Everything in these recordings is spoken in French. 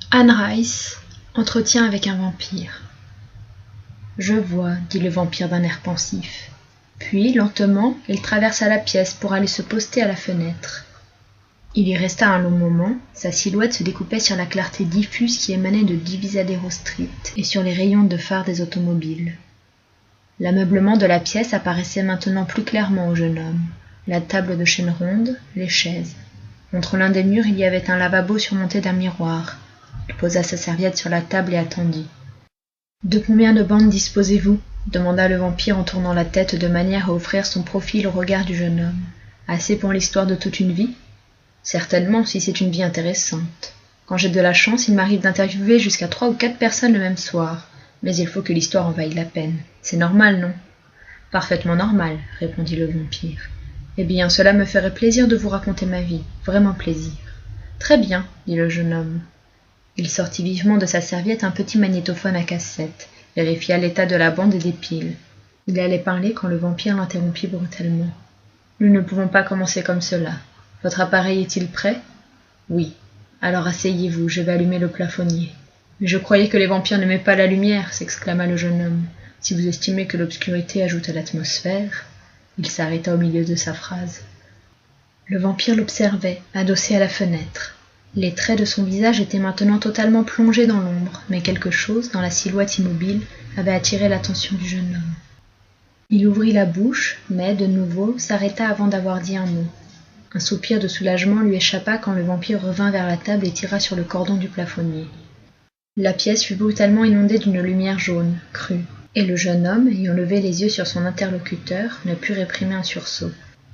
Anne Rice, entretien avec un vampire. Je vois, dit le vampire d'un air pensif. Puis, lentement, il traversa la pièce pour aller se poster à la fenêtre. Il y resta un long moment, sa silhouette se découpait sur la clarté diffuse qui émanait de Divisadero Street et sur les rayons de phare des automobiles. L'ameublement de la pièce apparaissait maintenant plus clairement au jeune homme. La table de chêne ronde, les chaises. Contre l'un des murs, il y avait un lavabo surmonté d'un miroir. Il posa sa serviette sur la table et attendit. « De combien de bandes disposez-vous » demanda le vampire en tournant la tête de manière à offrir son profil au regard du jeune homme. « Assez pour l'histoire de toute une vie ?»« Certainement, si c'est une vie intéressante. Quand j'ai de la chance, il m'arrive d'interviewer jusqu'à 3 ou 4 personnes le même soir. Mais il faut que l'histoire en vaille la peine. C'est normal, non ?»« Parfaitement normal, » répondit le vampire. « Eh bien, cela me ferait plaisir de vous raconter ma vie. Vraiment plaisir. »« Très bien, » dit le jeune homme. Il sortit vivement de sa serviette un petit magnétophone à cassette, vérifia l'état de la bande et des piles. Il allait parler quand le vampire l'interrompit brutalement. « Nous ne pouvons pas commencer comme cela. Votre appareil est-il prêt ?»« Oui. »« Alors asseyez-vous, je vais allumer le plafonnier. »« Mais je croyais que les vampires n'aimaient pas la lumière, » s'exclama le jeune homme. « Si vous estimez que l'obscurité ajoute à l'atmosphère... » Il s'arrêta au milieu de sa phrase. Le vampire l'observait, adossé à la fenêtre. Les traits de son visage étaient maintenant totalement plongés dans l'ombre, mais quelque chose, dans la silhouette immobile, avait attiré l'attention du jeune homme. Il ouvrit la bouche, mais, de nouveau, s'arrêta avant d'avoir dit un mot. Un soupir de soulagement lui échappa quand le vampire revint vers la table et tira sur le cordon du plafonnier. La pièce fut brutalement inondée d'une lumière jaune, crue, et le jeune homme, ayant levé les yeux sur son interlocuteur, ne put réprimer un sursaut.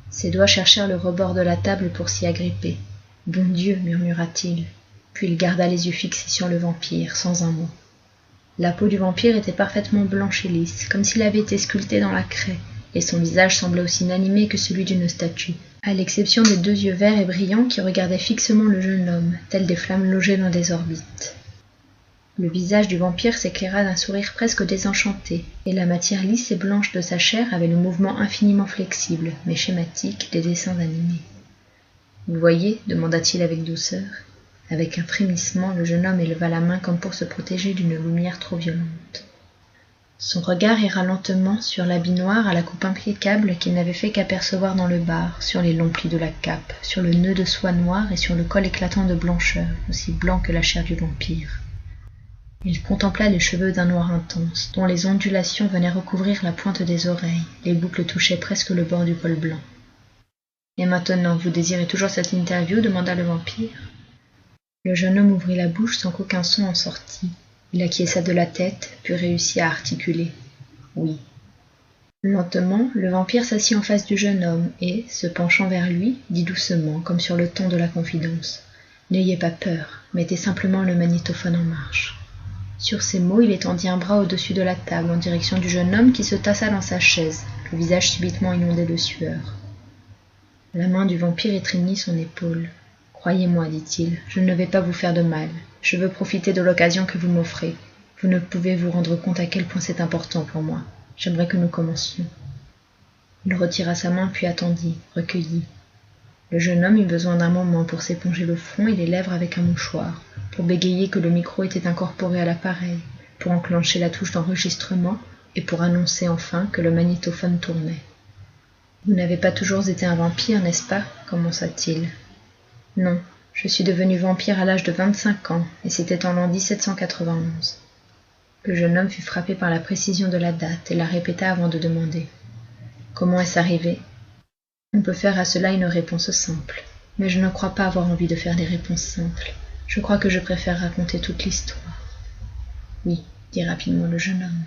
Ses doigts cherchèrent le rebord de la table pour s'y agripper. « Bon Dieu !» murmura-t-il. Puis il garda les yeux fixés sur le vampire, sans un mot. La peau du vampire était parfaitement blanche et lisse, comme s'il avait été sculpté dans la craie, et son visage semblait aussi inanimé que celui d'une statue, à l'exception des 2 yeux verts et brillants qui regardaient fixement le jeune homme, tels des flammes logées dans des orbites. Le visage du vampire s'éclaira d'un sourire presque désenchanté, et la matière lisse et blanche de sa chair avait le mouvement infiniment flexible, mais schématique, des dessins animés. « Vous voyez » demanda-t-il avec douceur. Avec un frémissement, le jeune homme éleva la main comme pour se protéger d'une lumière trop violente. Son regard ira lentement sur l'habit noir à la coupe impeccable qu'il n'avait fait qu'apercevoir dans le bar, sur les longs plis de la cape, sur le nœud de soie noire et sur le col éclatant de blancheur, aussi blanc que la chair du vampire. Il contempla les cheveux d'un noir intense, dont les ondulations venaient recouvrir la pointe des oreilles, les boucles touchaient presque le bord du col blanc. « Et maintenant, vous désirez toujours cette interview » demanda le vampire. Le jeune homme ouvrit la bouche sans qu'aucun son en sortît. Il acquiesça de la tête, puis réussit à articuler. « Oui. » Lentement, le vampire s'assit en face du jeune homme et, se penchant vers lui, dit doucement, comme sur le ton de la confidence. « N'ayez pas peur, mettez simplement le magnétophone en marche. » Sur ces mots, il étendit un bras au-dessus de la table en direction du jeune homme qui se tassa dans sa chaise, le visage subitement inondé de sueur. La main du vampire étreignit son épaule. « Croyez-moi, dit-il, je ne vais pas vous faire de mal. Je veux profiter de l'occasion que vous m'offrez. Vous ne pouvez vous rendre compte à quel point c'est important pour moi. J'aimerais que nous commencions. » Il retira sa main puis attendit, recueilli. Le jeune homme eut besoin d'un moment pour s'éponger le front et les lèvres avec un mouchoir, pour bégayer que le micro était incorporé à l'appareil, pour enclencher la touche d'enregistrement et pour annoncer enfin que le magnétophone tournait. « Vous n'avez pas toujours été un vampire, n'est-ce pas » commença-t-il. « Non, je suis devenu vampire à l'âge de 25 ans, et c'était en l'an 1791. » Le jeune homme fut frappé par la précision de la date et la répéta avant de demander. « Comment est-ce arrivé ?» On peut faire à cela une réponse simple, mais je ne crois pas avoir envie de faire des réponses simples. Je crois que je préfère raconter toute l'histoire. « Oui, » dit rapidement le jeune homme.